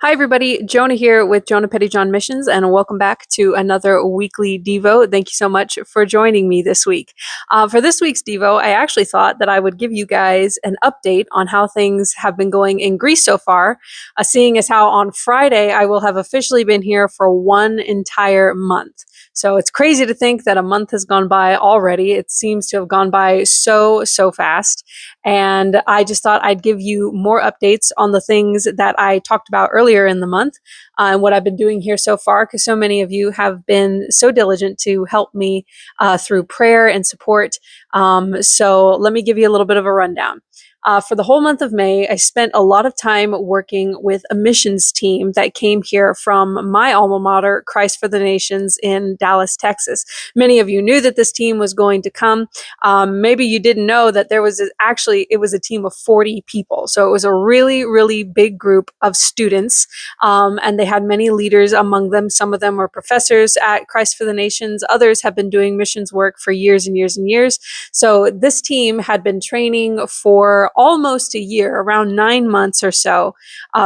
Hi, everybody. Jonah here with Jonah Pettyjohn Missions, and welcome back to another weekly Devo. Thank you so much for joining me this week. For this week's Devo, I actually thought that I would give you guys an update on how things have been going in Greece so far, seeing as how on Friday I will have officially been here for one entire month. So it's crazy to think that a month has gone by already. It seems to have gone by so fast. And I just thought I'd give you more updates on the things that I talked about earlier in the month and what I've been doing here so far, because so many of you have been so diligent to help me through prayer and support. So let me give you a little bit of a rundown. For the whole month of May, I spent a lot of time working with a missions team that came here from my alma mater, Christ for the Nations in Dallas, Texas. Many of you knew that this team was going to come. Maybe you didn't know that it was a team of 40 people. So it was a really big group of students. And they had many leaders among them. Some of them were professors at Christ for the Nations. Others have been doing missions work for years and years and years. So this team had been training for almost a year, around 9 months or so,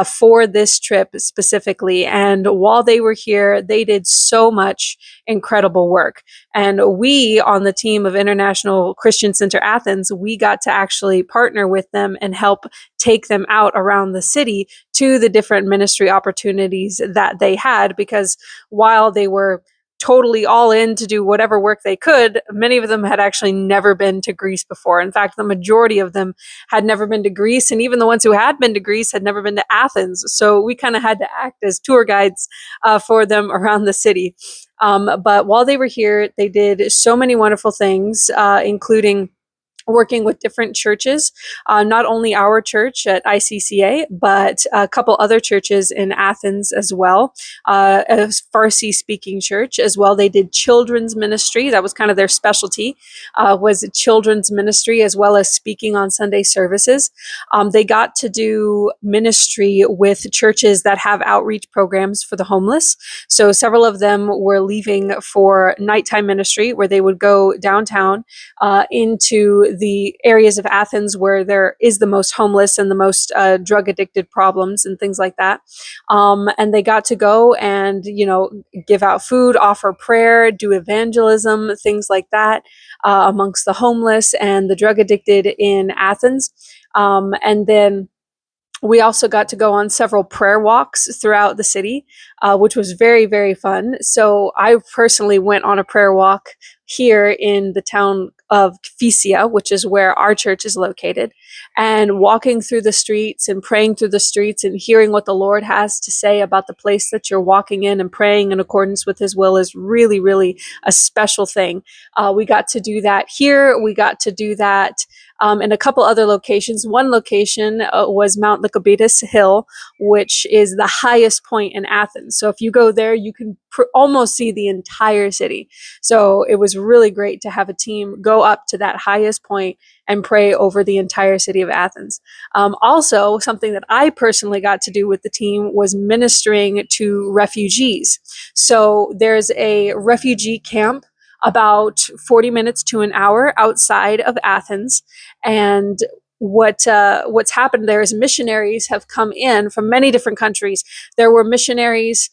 for this trip specifically. And while they were here, they did so much incredible work. And we on the team of International Christian Center Athens, we got to actually partner with them and help take them out around the city to the different ministry opportunities that they had, because while they were totally all in to do whatever work they could, many of them had actually never been to Greece before. In fact, the majority of them had never been to Greece, and even the ones who had been to Greece had never been to Athens. So we kind of had to act as tour guides for them around the city. But while they were here, they did so many wonderful things, including working with different churches, not only our church at ICCA, but a couple other churches in Athens as well, a Farsi-speaking church as well. They did children's ministry. That was kind of their specialty, was children's ministry as well as speaking on Sunday services. They got to do ministry with churches that have outreach programs for the homeless. So several of them were leaving for nighttime ministry, where they would go downtown into the areas of Athens where there is the most homeless and the most drug addicted problems and things like that. And they got to go and, give out food, offer prayer, do evangelism, things like that, amongst the homeless and the drug addicted in Athens. And then we also got to go on several prayer walks throughout the city, which was very fun. So I personally went on a prayer walk here in the town of Physia, which is where our church is located, and walking through the streets and praying through the streets and hearing what the Lord has to say about the place that you're walking in and praying in accordance with His will is really a special thing. We got to do that here. We got to do that in a couple other locations. One location was Mount Lycabettus Hill, which is the highest point in Athens. So if you go there, you can almost see the entire city. So it was really great to have a team go up to that highest point and pray over the entire city of Athens. Also, something that I personally got to do with the team was ministering to refugees. So there's a refugee camp about 40 minutes to an hour outside of Athens. And what's happened there is missionaries have come in from many different countries. There were missionaries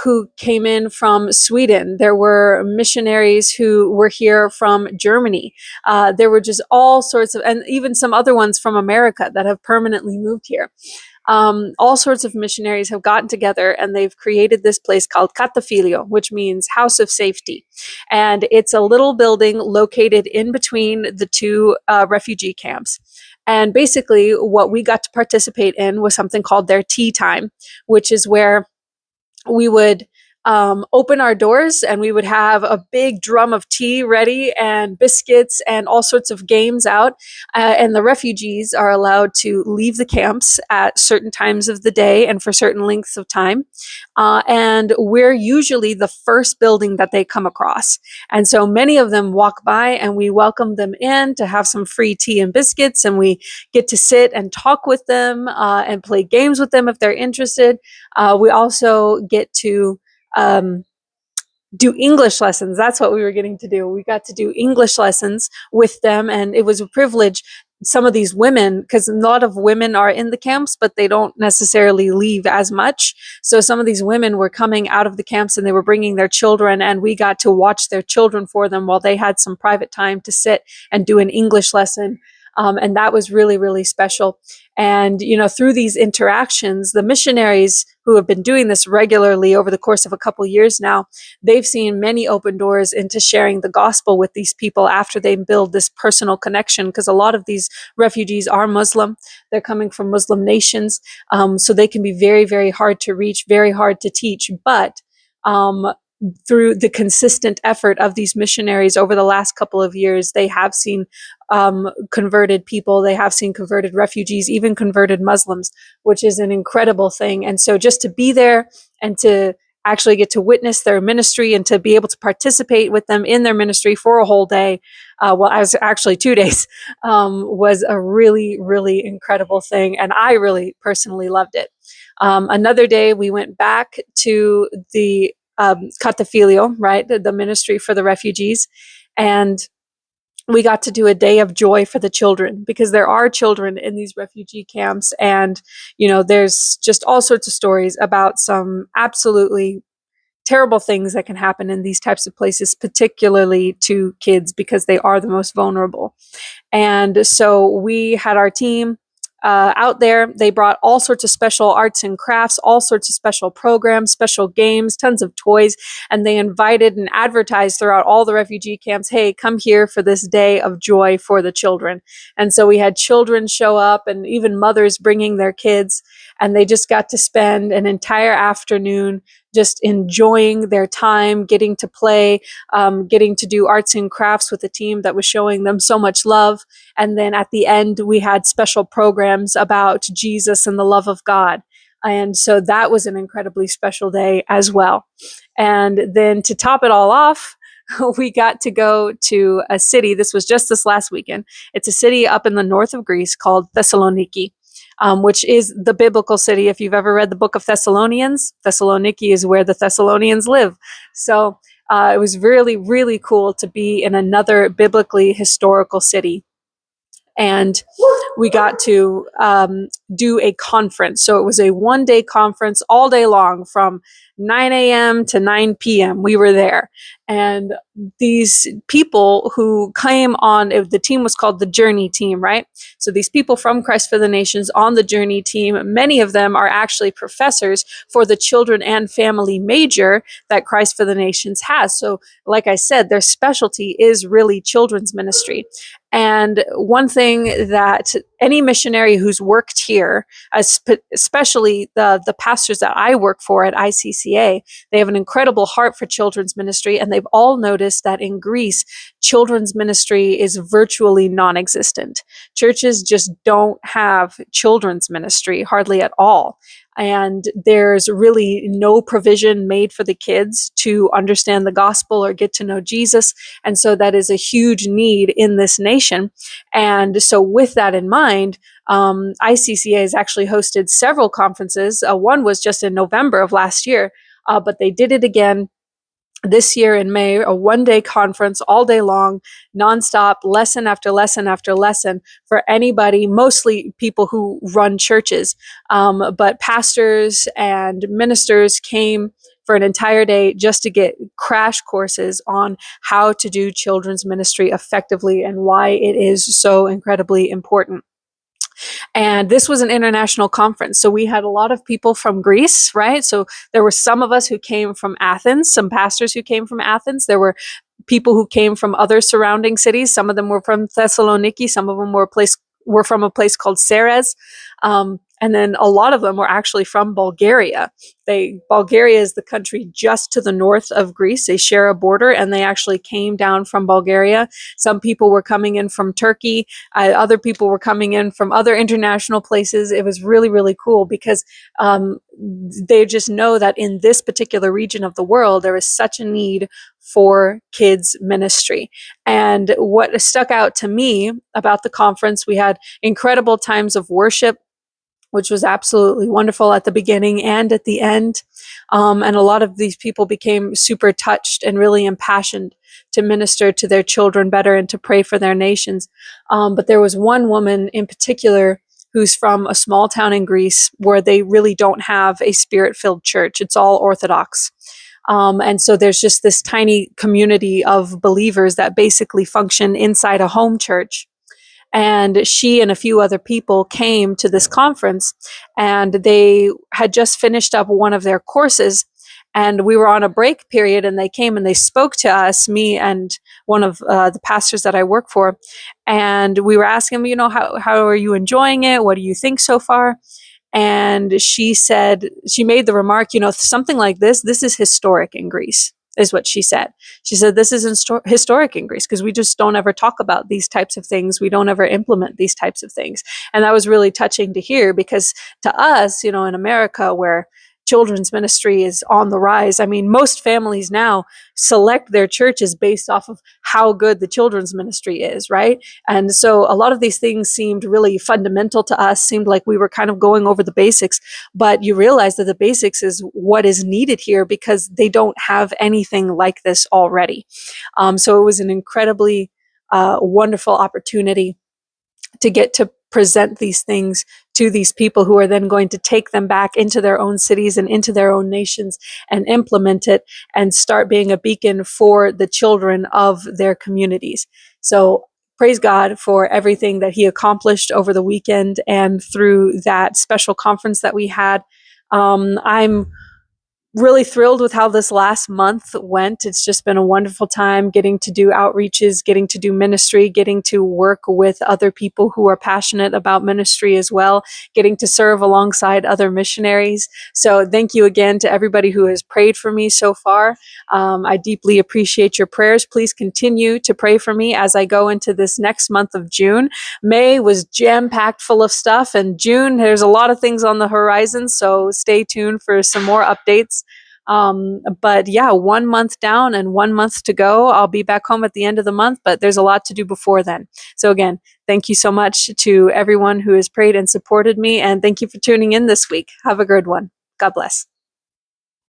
who came in from Sweden. There were missionaries who were here from Germany. There were just all sorts of, and even some other ones from America that have permanently moved here. All sorts of missionaries have gotten together and they've created this place called Katafilio, which means house of safety. And it's a little building located in between the two refugee camps. And basically what we got to participate in was something called their tea time, which is where we would open our doors and we would have a big drum of tea ready and biscuits and all sorts of games out. And the refugees are allowed to leave the camps at certain times of the day and for certain lengths of time. And we're usually the first building that they come across. And so many of them walk by and we welcome them in to have some free tea and biscuits. And we get to sit and talk with them and play games with them if they're interested. We also get to do English lessons. That's what we were getting to do. We got to do English lessons with them, and it was a privilege. Some of these women, because a lot of women are in the camps, but they don't necessarily leave as much. So some of these women were coming out of the camps and they were bringing their children, and we got to watch their children for them while they had some private time to sit and do an English lesson. And that was really, really special. And, through these interactions, the missionaries who have been doing this regularly over the course of a couple years now, they've seen many open doors into sharing the gospel with these people after they build this personal connection, because a lot of these refugees are Muslim. They're coming from Muslim nations. So they can be very, very hard to reach, very hard to teach. But through the consistent effort of these missionaries over the last couple of years, they have seen converted people, they have seen converted refugees, even converted Muslims, which is an incredible thing. And so just to be there and to actually get to witness their ministry and to be able to participate with them in their ministry for a whole day, well, I was actually 2 days, was a really, really incredible thing. And I really personally loved it. Another day, we went back to the Catafilio, right, the ministry for the refugees, and we got to do a day of joy for the children, because there are children in these refugee camps, and there's just all sorts of stories about some absolutely terrible things that can happen in these types of places, particularly to kids, because they are the most vulnerable. And so we had our team out there. They brought all sorts of special arts and crafts, all sorts of special programs, special games, tons of toys. And they invited and advertised throughout all the refugee camps, hey, come here for this day of joy for the children. And so we had children show up, and even mothers bringing their kids. And they just got to spend an entire afternoon just enjoying their time, getting to play, getting to do arts and crafts with a team that was showing them so much love. And then at the end, we had special programs about Jesus and the love of God. And so that was an incredibly special day as well. And then to top it all off, we got to go to a city. This was just this last weekend. It's a city up in the north of Greece called Thessaloniki. Which is the biblical city. If you've ever read the book of Thessalonians, Thessaloniki is where the Thessalonians live. So it was really, really cool to be in another biblically historical city. And we got to do a conference. So it was a one-day conference all day long from 9 a.m. to 9 p.m. We were there. And these people who came on, the team was called the Journey Team, right? So these people from Christ for the Nations on the Journey Team, many of them are actually professors for the children and family major that Christ for the Nations has. So like I said, their specialty is really children's ministry. And one thing that any missionary who's worked here, especially the pastors that I work for at ICCA, they have an incredible heart for children's ministry, and they've all noticed that in Greece, children's ministry is virtually non-existent. Churches just don't have children's ministry hardly at all. And there's really no provision made for the kids to understand the gospel or get to know Jesus. And so that is a huge need in this nation. And so with that in mind, ICCA has actually hosted several conferences. One was just in November of last year, but they did it again this year in May, a one-day conference all day long, nonstop, lesson after lesson after lesson for anybody, mostly people who run churches. But pastors and ministers came for an entire day just to get crash courses on how to do children's ministry effectively and why it is so incredibly important. And this was an international conference. So we had a lot of people from Greece, right? So there were some of us who came from Athens, some pastors who came from Athens. There were people who came from other surrounding cities. Some of them were from Thessaloniki. Some of them were from a place called Ceres. And then a lot of them were actually from Bulgaria. Bulgaria is the country just to the north of Greece. They share a border, and they actually came down from Bulgaria. Some people were coming in from Turkey. Other people were coming in from other international places. It was really, really cool because they just know that in this particular region of the world, there is such a need for kids ministry. And what stuck out to me about the conference, we had incredible times of worship. which was absolutely wonderful at the beginning and at the end. And a lot of these people became super touched and really impassioned to minister to their children better and to pray for their nations. But there was one woman in particular who's from a small town in Greece where they really don't have a spirit-filled church. It's all Orthodox. And so there's just this tiny community of believers that basically function inside a home church. And she and a few other people came to this conference, and they had just finished up one of their courses, and we were on a break period, and they came and they spoke to us, me and one of the pastors that I work for, and we were asking them, how are you enjoying it? What do you think so far? And she said, she made the remark, something like this is historic in Greece, is what she said. She said, this is historic in Greece because we just don't ever talk about these types of things. We don't ever implement these types of things. And that was really touching to hear, because to us, in America, where children's ministry is on the rise. I mean, most families now select their churches based off of how good the children's ministry is, right? And so a lot of these things seemed really fundamental to us, seemed like we were kind of going over the basics, but you realize that the basics is what is needed here because they don't have anything like this already. So it was an incredibly wonderful opportunity to get to present these things to these people who are then going to take them back into their own cities and into their own nations and implement it and start being a beacon for the children of their communities. So praise God for everything that he accomplished over the weekend and through that special conference that we had. I'm really thrilled with how this last month went. It's just been a wonderful time getting to do outreaches, getting to do ministry, getting to work with other people who are passionate about ministry as well, getting to serve alongside other missionaries. So thank you again to everybody who has prayed for me so far. I deeply appreciate your prayers. Please continue to pray for me as I go into this next month of June. May was jam-packed full of stuff, and June, there's a lot of things on the horizon, so stay tuned for some more updates. But yeah, 1 month down and 1 month to go. I'll be back home at the end of the month, but there's a lot to do before then. So again, thank you so much to everyone who has prayed and supported me, and thank you for tuning in this week. Have a good one. God bless.